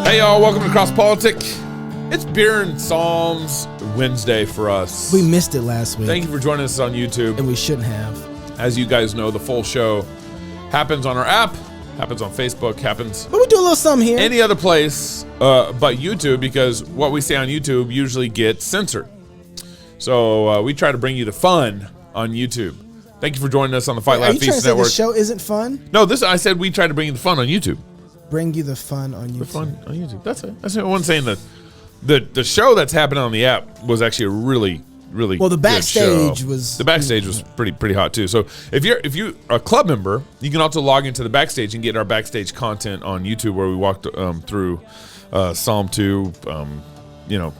Hey y'all, welcome to Cross Politic. It's Beer and Psalms Wednesday for us. We missed it last week. Thank you for joining us on YouTube. And we shouldn't have. As you guys know, the full show happens on our app, happens on Facebook, happens But we do a little something here. any other place but YouTube, because what we say on YouTube usually gets censored. So we try to bring you the fun on YouTube. Thank you for joining us on the Fight Laugh Feast Network. Network. The show isn't fun? No, I said we try to bring you the fun on YouTube. Bring you the fun on YouTube. The fun on YouTube. That's it. That's it. I wasn't saying that the show that's happening on the app was actually a really well, the backstage was pretty hot too. So if you're a club member, you can also log into the backstage and get our backstage content on YouTube, where we walked through Psalm 2.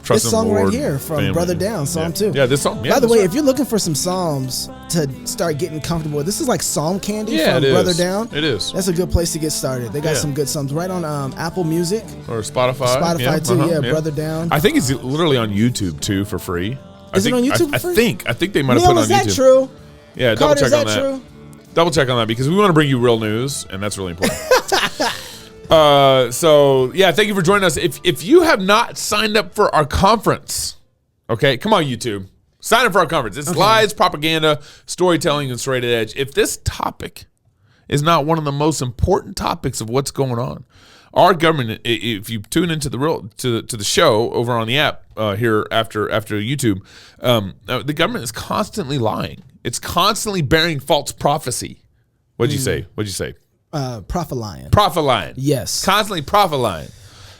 Trust this song in the Lord, right here from family. Brother Down, Psalm 2. Yeah, this song. Yeah, By the way, right. if you're looking for some psalms to start getting comfortable with, this is like Psalm Candy from it Brother is. Down. It is. That's a good place to get started. They got some good psalms right on Apple Music. Or Spotify. Spotify too, Brother Down. I think it's literally on YouTube too for free. Is it on YouTube for free? I think they might have put it on is YouTube. that true? Yeah, Carter, double check on is that that. true? Double check on that, because we want to bring you real news, and that's really important. So yeah, thank you for joining us. If you have not signed up for our conference, okay, come on YouTube, sign up for our conference. It's lies, propaganda, storytelling, and straight edge. If this topic is not one of the most important topics of what's going on, our government, if you tune into the show over on the app here after YouTube, the government is constantly lying. It's constantly bearing false prophecy. What'd you say? Prophet Lion. Prophet lying. Yes. Constantly prophet lying.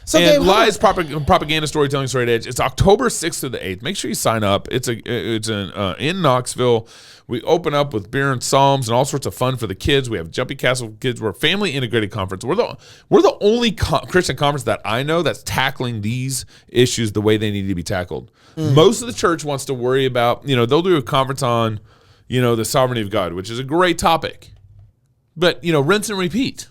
So, and Gabe, lies, propaganda, storytelling, straight edge. It's October 6th through the 8th. Make sure you sign up. It's in Knoxville. We open up with beer and psalms and all sorts of fun for the kids. We have Jumpy Castle Kids. We're a family integrated conference. We're the only Christian conference that I know that's tackling these issues the way they need to be tackled. Most of the church wants to worry about, they'll do a conference on, the sovereignty of God, which is a great topic. But, rinse and repeat,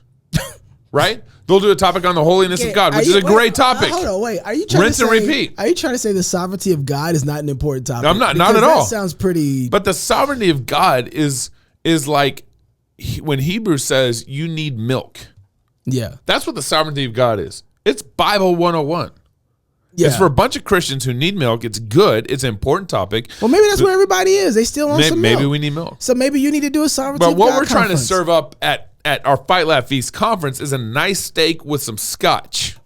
right? They'll do a topic on the holiness of God, which is a great topic. Hold on, wait. Are you trying rinse to say, and repeat? Are you trying to say the sovereignty of God is not an important topic? I'm not Because at all. That sounds pretty. But the sovereignty of God is like when Hebrews says you need milk. Yeah. That's what the sovereignty of God is. It's Bible 101. Yeah. It's for a bunch of Christians who need milk. It's good. It's an important topic. Well, maybe that's where everybody is. They still want some milk. Maybe we need milk. So maybe you need to do a sovereignty But of what God we're trying to conference. serve up at our Fight Laugh Feast conference is a nice steak with some scotch.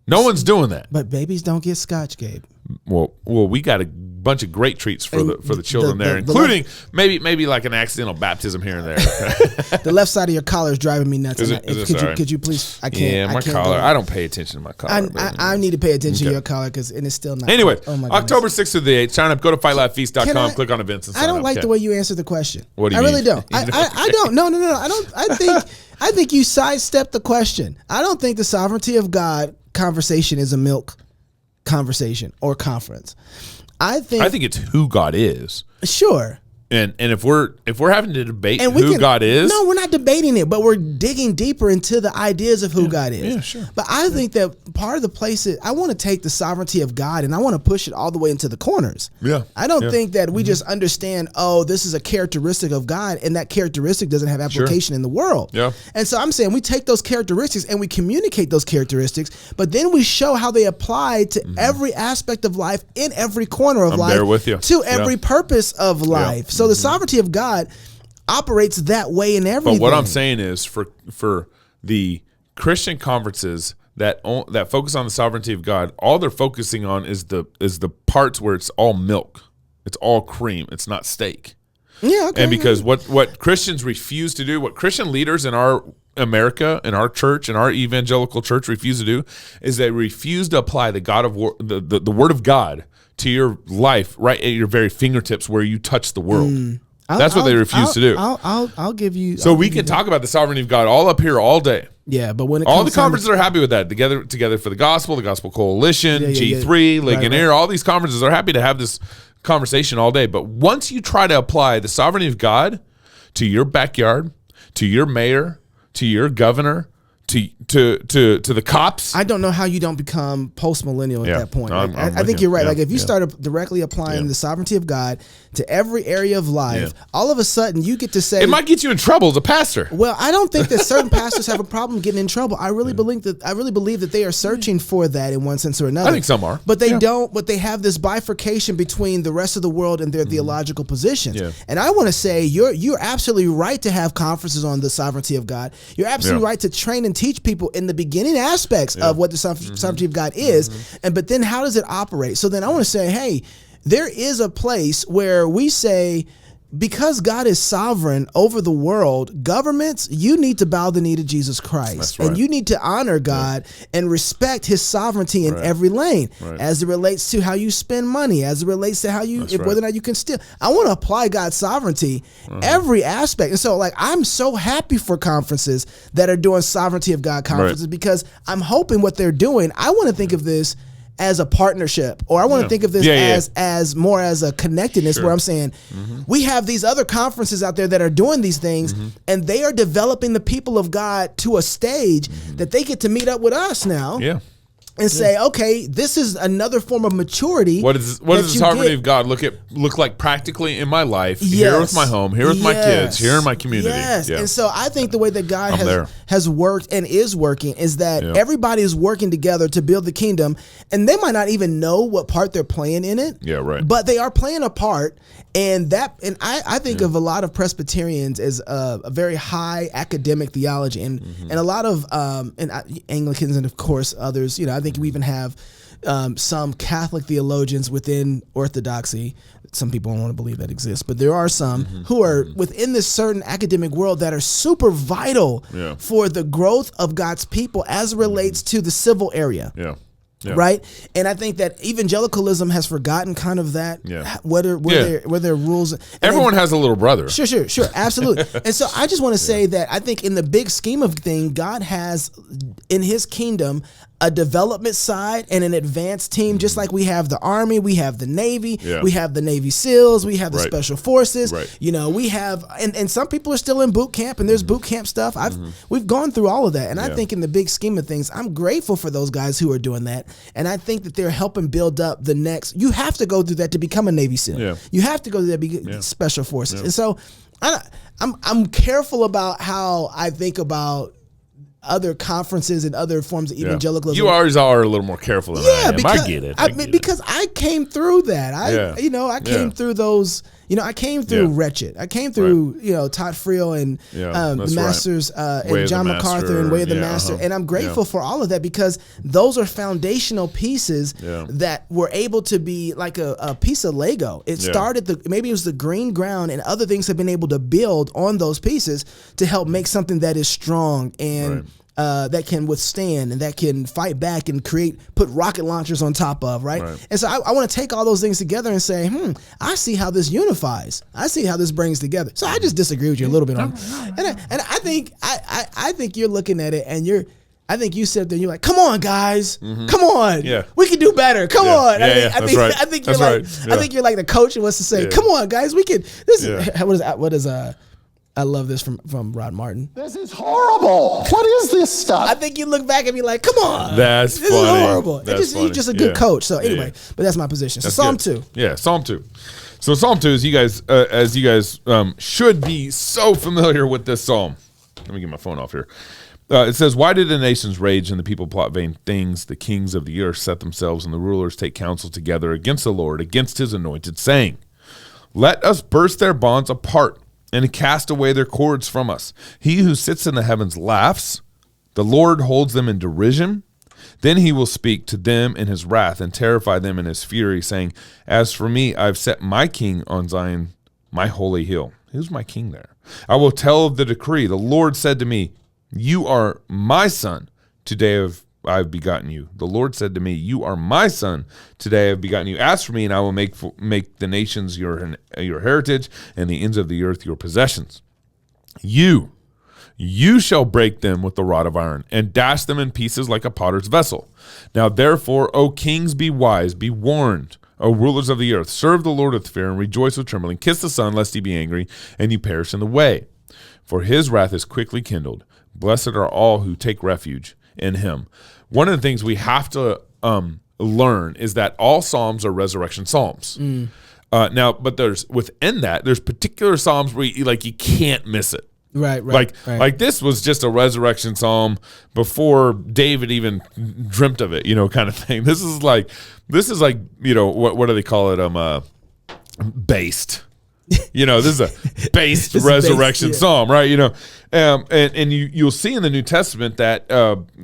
No one's doing that. But babies don't get scotch, Gabe. Well, we got a bunch of great treats for the children there, including maybe like an accidental baptism here and there. The left side of your collar is driving me nuts. Could you please? I can't. Yeah, my collar. I don't pay attention to my collar. I need to pay attention to your collar because it's still not. Anyway, oh my goodness. October 6th through the 8th. Sign up. Go to fightlaughfeast.com. Click on events and sign up. I don't like the way you answered the question. What do you mean? I mean? really don't. I don't. No. I don't. I think you sidestepped the question. I don't think the sovereignty of God conversation is a milk conversation or conference. I think it's who God is. Sure. And if we're having to debate who God is, no, we're not debating it, but we're digging deeper into the ideas of who God is. Yeah, sure. But I think that part of the place is I want to take the sovereignty of God and I want to push it all the way into the corners. Yeah. I don't think that we just understand, this is a characteristic of God, and that characteristic doesn't have application in the world. Yeah. And so I'm saying we take those characteristics and we communicate those characteristics, but then we show how they apply to every aspect of life in every corner of life. there with you. To every purpose of life. Yeah. So the sovereignty of God operates that way in everything. But what I'm saying is for the Christian conferences that focus on the sovereignty of God, all they're focusing on is the parts where it's all milk. It's all cream. It's not steak. Yeah, okay. And because what Christians refuse to do, what Christian leaders in our America, in our church, in our evangelical church refuse to do, is they refuse to apply the the Word of God to your life right at your very fingertips where you touch the world. That's what they refuse to do. I'll give you. So we can talk about the sovereignty of God all up here all day. Yeah, but when it all comes the conferences are happy with that. Together for the Gospel Coalition, G3, Legionnaire, all these conferences are happy to have this conversation all day. But once you try to apply the sovereignty of God to your backyard, to your mayor, to your governor, to the cops, I don't know how you don't become post-millennial at that point. I'm I think you're right. Yeah, Like if you started directly applying the sovereignty of God to every area of life, all of a sudden you get to say it might get you in trouble as a pastor. Well, I don't think that certain pastors have a problem getting in trouble. I really believe that they are searching for that in one sense or another. I think some are. But they don't, but they have this bifurcation between the rest of the world and their theological positions. Yeah. And I want to say you're absolutely right to have conferences on the sovereignty of God. You're absolutely right to train and teach people in the beginning aspects of what the sovereignty of God is. But then how does it operate? So then I want to say, hey, there is a place where we say, because God is sovereign over the world, governments, you need to bow the knee to Jesus Christ. That's right. And you need to honor God and respect his sovereignty in every lane as it relates to how you spend money, as it relates to how you, whether or not you can steal. I want to apply God's sovereignty every aspect. And so, like, I'm so happy for conferences that are doing sovereignty of God conferences because I'm hoping what they're doing, I want to think of this as a partnership, or I want to think of this as more as a connectedness where I'm saying we have these other conferences out there that are doing these things and they are developing the people of God to a stage that they get to meet up with us now. And say, okay, this is another form of maturity. What does the sovereignty of God look like practically in my life? Here with my home, here with my kids, here in my community. And so I think the way that God has worked and is working is that everybody is working together to build the kingdom, and they might not even know what part they're playing in it. But they are playing a part, and I think of a lot of Presbyterians as a very high academic theology, and a lot of and Anglicans and of course others. I think we even have some Catholic theologians within Orthodoxy. Some people don't want to believe that exists, but there are some who are within this certain academic world that are super vital for the growth of God's people as it relates to the civil area. Right, and I think that evangelicalism has forgotten kind of that. Were there rules? Everyone has a little brother. Sure, absolutely. And so I just want to say that I think in the big scheme of things, God has in His kingdom a development side and an advanced team, just like we have the Army, we have the Navy, we have the Navy SEALs, we have the Special Forces. We have, and some people are still in boot camp, and there's boot camp stuff. We've gone through all of that, and I think in the big scheme of things, I'm grateful for those guys who are doing that, and I think that they're helping build up the next. You have to go through that to become a Navy SEAL. You have to go through that to be Special Forces, and so I'm careful about how I think about other conferences and other forms of evangelicalism. You always are a little more careful than I am. Because, I get it. Because I came through that. I came through those. I came through Wretched. I came through, Todd Friel and the Masters and John MacArthur and Way of the Master. And I'm grateful for all of that because those are foundational pieces that were able to be like a piece of Lego. It started, maybe it was the green ground, and other things have been able to build on those pieces to help make something that is strong and that can withstand and that can fight back and put rocket launchers on top of, right? And so I want to take all those things together and say, I see how this unifies. I see how this brings together. So I just disagree with you a little bit on it. And I think you're looking at it and I think you sit there and you're like, come on, guys. Come on. We can do better. Come on. I think you're like the coach who wants to say, come on, guys, we can. What is I love this from Rod Martin. This is horrible. What is this stuff? I think you look back and be like, come on. This is horrible. He's just a good coach. So anyway, but that's my position. So Psalm 2. Yeah, Psalm 2. So Psalm 2 is as you guys should be so familiar with this psalm. Let me get my phone off here. It says, why did the nations rage and the people plot vain things? The kings of the earth set themselves and the rulers take counsel together against the Lord, against his anointed, saying, let us burst their bonds apart and cast away their cords from us. He who sits in the heavens laughs. The Lord holds them in derision. Then he will speak to them in his wrath and terrify them in his fury, saying, as for me, I've set my king on Zion, my holy hill. Who's my king there? I will tell of the decree. The Lord said to me, you are my son. Today I have begotten you. The Lord said to me, you are my son. Today I have begotten you. Ask for me, and I will make the nations your heritage and the ends of the earth your possessions. You shall break them with the rod of iron and dash them in pieces like a potter's vessel. Now therefore, O kings, be wise, be warned. O rulers of the earth, serve the Lord with fear and rejoice with trembling. Kiss the Son, lest he be angry and you perish in the way. For his wrath is quickly kindled. Blessed are all who take refuge in him. One of the things we have to learn is that all psalms are resurrection psalms. Now, but within that, there's particular Psalms where you can't miss it. Right. Like this was just a resurrection psalm before David even dreamt of it, kind of thing. This is like, what do they call it? Based. This is a based resurrection psalm, right? And you'll see in the New Testament that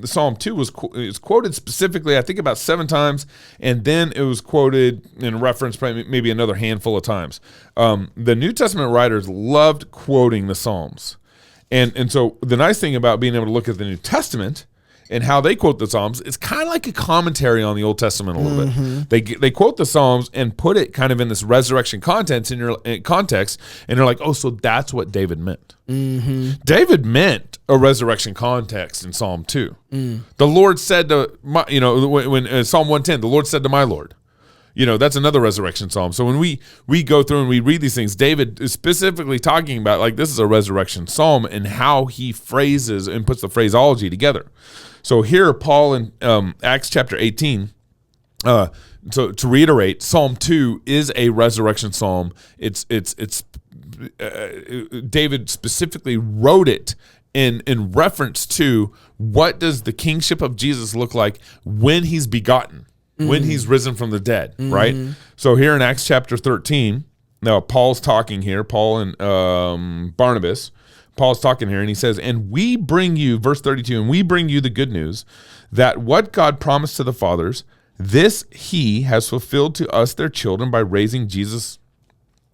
Psalm 2 is quoted specifically, I think about 7 times, and then it was quoted in reference maybe another handful of times. The New Testament writers loved quoting the Psalms. And so the nice thing about being able to look at the New Testament and how they quote the Psalms, it's kind of like a commentary on the Old Testament a little bit. They quote the Psalms and put it kind of in this resurrection context, and they're like, oh, so that's what David meant. David meant a resurrection context in Psalm 2. The Lord said to my, when Psalm 110, the Lord said to my Lord. That's another resurrection psalm. So when we go through and we read these things, David is specifically talking about, like, this is a resurrection psalm and how he phrases and puts the phraseology together. So here, Paul in Acts chapter 18, to reiterate, Psalm 2 is a resurrection psalm. It's David specifically wrote it in reference to what does the kingship of Jesus look like when he's begotten. When he's risen from the dead, right? So here in Acts chapter 13, now Paul's talking here, Paul and Barnabas, Paul's talking here, and he says, and we bring you, verse 32, and we bring you the good news that what God promised to the fathers, this he has fulfilled to us, their children, by raising Jesus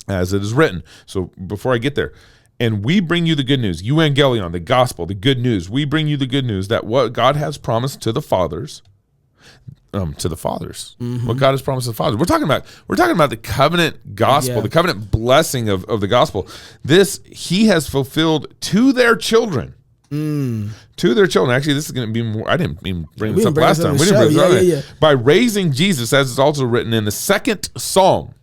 as it is written. So before I get there, and we bring you the good news, euangelion, the gospel, the good news. We bring you the good news that what God has promised to the fathers, what God has promised to the fathers. We're talking about the covenant gospel, the covenant blessing of the gospel. This he has fulfilled to their children. To their children. Actually, this is going to be more. I didn't even bring this up last time. We didn't bring this up. By raising Jesus, as is also written in the second Psalm.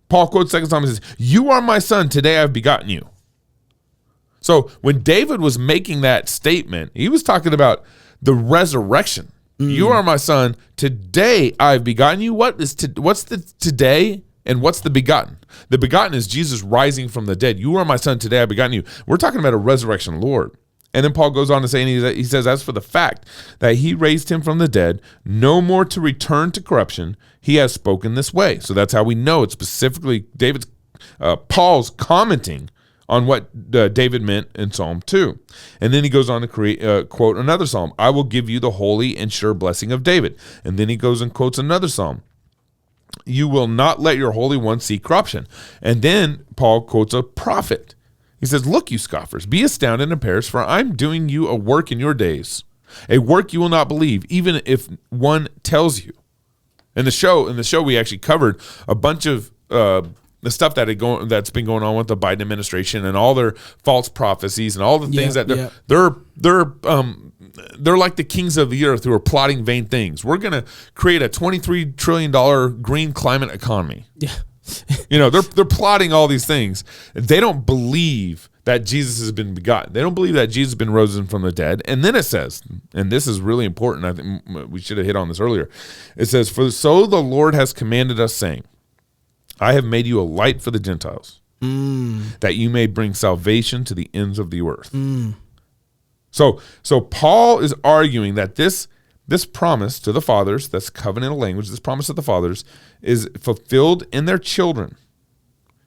Paul quotes second Psalm and says, "You are my son; today I have begotten you." So when David was making that statement, he was talking about the resurrection. You are my son. Today I've begotten you. What's the today and what's the begotten? The begotten is Jesus rising from the dead. You are my son. Today I've begotten you. We're talking about a resurrection Lord. And then Paul goes on to say, and he says, as for the fact that he raised him from the dead, no more to return to corruption, he has spoken this way. So that's how we know it's specifically Paul's commenting on what David meant in Psalm 2. And then he goes on to quote another psalm. I will give you the holy and sure blessing of David. And then he goes and quotes another psalm. You will not let your Holy One see corruption. And then Paul quotes a prophet. He says, look, you scoffers, be astounded and perish, for I'm doing you a work in your days, a work you will not believe, even if one tells you. In the show, we actually covered a bunch of the stuff that's been going on with the Biden administration and all their false prophecies and all the things that they're like the kings of the earth who are plotting vain things. We're going to create a $23 trillion green climate economy. Yeah. They're plotting all these things. They don't believe that Jesus has been begotten. They don't believe that Jesus has been risen from the dead. And then it says, and this is really important, I think we should have hit on this earlier. It says, for so the Lord has commanded us, saying, I have made you a light for the Gentiles, that you may bring salvation to the ends of the earth. So Paul is arguing that this promise to the fathers, that's covenantal language, this promise to the fathers is fulfilled in their children.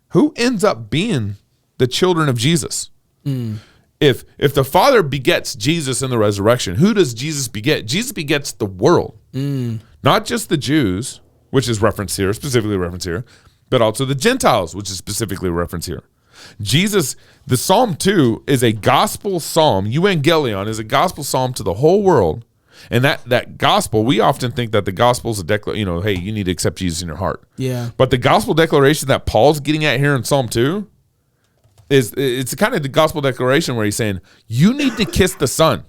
Who ends up being the children of Jesus? If the Father begets Jesus in the resurrection, who does Jesus beget? Jesus begets the world, not just the Jews, which is referenced here, specifically referenced here, but also the Gentiles, which is specifically referenced here. Jesus, the Psalm 2 is a gospel psalm. Evangelion is a gospel psalm to the whole world. And that gospel, we often think that the gospel is a declaration, hey, you need to accept Jesus in your heart. Yeah. But the gospel declaration that Paul's getting at here in Psalm 2 it's kind of the gospel declaration where he's saying, you need to kiss the Son.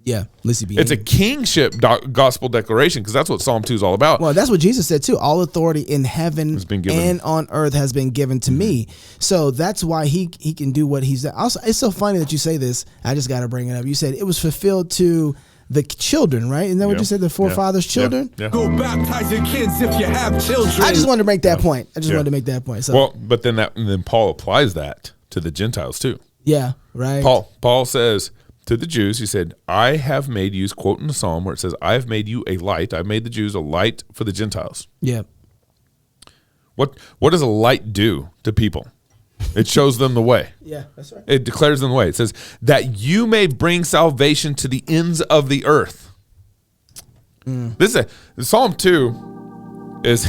Yeah, it's a kingship gospel declaration, because that's what Psalm 2 is all about. Well, that's what Jesus said too. All authority in heaven and on earth has been given to me. So that's why he can do what he's done. Also, it's so funny that you say this. I just got to bring it up. You said it was fulfilled to the children, right? Isn't that what Yeah. you said? The forefathers' children? Yeah. Go baptize your kids if you have children. I just wanted to make that point. So, Well, but then Paul applies that to the Gentiles too. yeah, right. Paul says to the Jews, he said, I have made you, quoting the Psalm where it says, I have made you a light. I've made the Jews a light for the Gentiles. Yeah. What does a light do to people? It shows them the way. Yeah, that's right. It declares them the way. It says that you may bring salvation to the ends of the earth. This is Psalm 2 is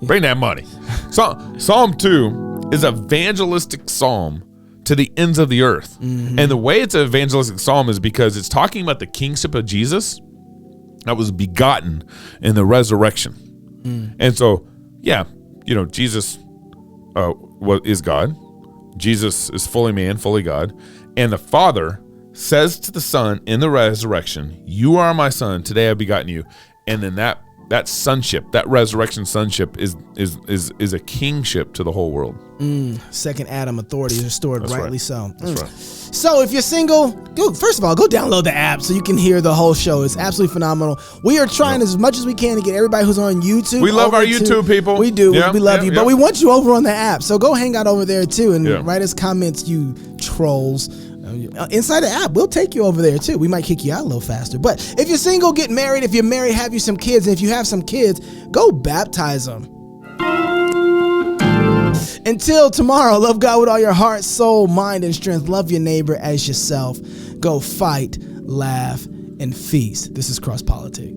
bring that money. Psalm 2 is evangelistic psalm to the ends of the earth. And the way it's an evangelistic psalm is because it's talking about the kingship of Jesus that was begotten in the resurrection. And so, yeah, Jesus is God. Jesus is fully man, fully God. And the Father says to the Son in the resurrection, you are my son, today I've begotten you. And then that sonship, that resurrection sonship is a kingship to the whole world. Second Adam authority is restored, That's rightly right. so. That's right. So if you're single, first of all, go download the app so you can hear the whole show. It's absolutely phenomenal. We are trying as much as we can to get everybody who's on YouTube. We love over our to- YouTube people. We do. Yeah, we love yeah, you. yeah. But we want you over on the app. So go hang out over there too and Yeah. write us comments, you trolls. Inside the app, we'll take you over there too. We might kick you out a little faster. But if you're single, get married. If you're married, have you some kids. And if you have some kids, go baptize them. Until tomorrow, love God with all your heart, soul, mind, and strength. Love your neighbor as yourself. Go fight, laugh, and feast. This is Cross Politic.